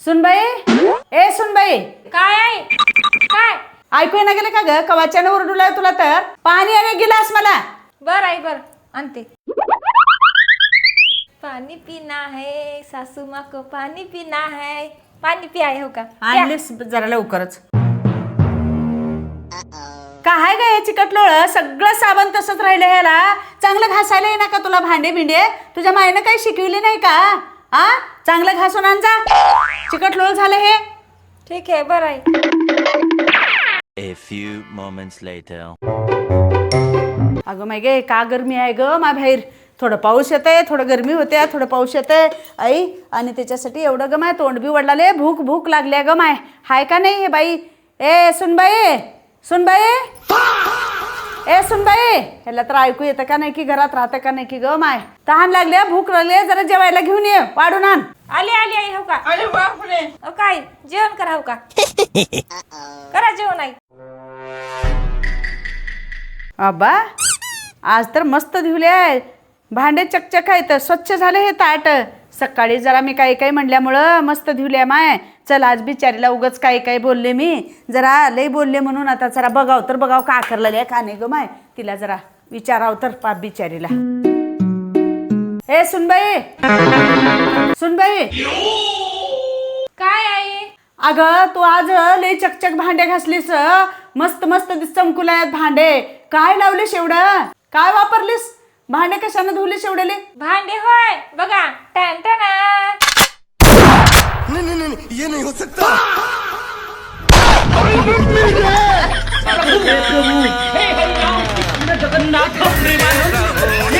सुनबाई, ए सुनबाई, काय आहे? काय? ऐकू ना गेलं का ग? कवाच्यानं ओरडूलाय तुला तर. पाणी आणि गिलास मला. बर आहे बर आणते. पाणी पीना है सासू माँ को पाणी पीना है. पाणी पियाय हो का? आणलीस जरा लवकरच. काय ग हे चिकटलोळ? सगळं साबण तसंच राहिलं ह्याला. चांगलं घासायला येईना का तुला भांडे बिंडे? तुझ्या मायनं काही शिकविली नाही का? आ चांगलं घासून आण जा. चिकटलोळ झालं हे. ठीक आहे बर आहे. A few moments later. अगं माय गे का गरमी आहे ग मा बाहेर. थोडं पाऊस येते, थोडं गरमी होते, थोडं पाऊस येते आई. आणि त्याच्यासाठी एवढं ग माय तोंड बी वडलाले. भूक भूक लागली ग माय. हाय का नाही हे बाई? ए सुनबाई, सुनबाई, ए सुनबाई, ह्याला तर ऐकू येतं का नाही की घरात राहतं का नाही की ग माय? तहान लागले, भूक लागली, जरा जेवायला घेऊन ये, वाढून आण. आली आली आई हो का? अरे बापरे. काय जेवण करा हो का? करा जेवण आई. अब्बा आज तर मस्त धुले आहे. भांडे चकचक आहेत, स्वच्छ झाले हे ताट. सकाळी जरा मी काही काही म्हणल्यामुळं मस्त धुले माय. चल आज बिचारीला उगच काही काही बोलले मी. जरा लई बोलले म्हणून आता जरा बघाव तर बघाव का करलेले का नाही ग माय. तिला जरा विचाराव तर पाप बिचारीला. ए सुनबाई, सुनबाई, काय आई? अगं तू आज लई चकचक भांडे घासलीस. मस्त मस्त चमकुलात भांडे. काय लावलीस एवढं? काय वापरलीस? भांडे कशाने धुवलीस एवढेले? भांडे होय बघा. टन टन. नहीं ये नहीं हो सकता। जगन्नाथ प्रेमानंद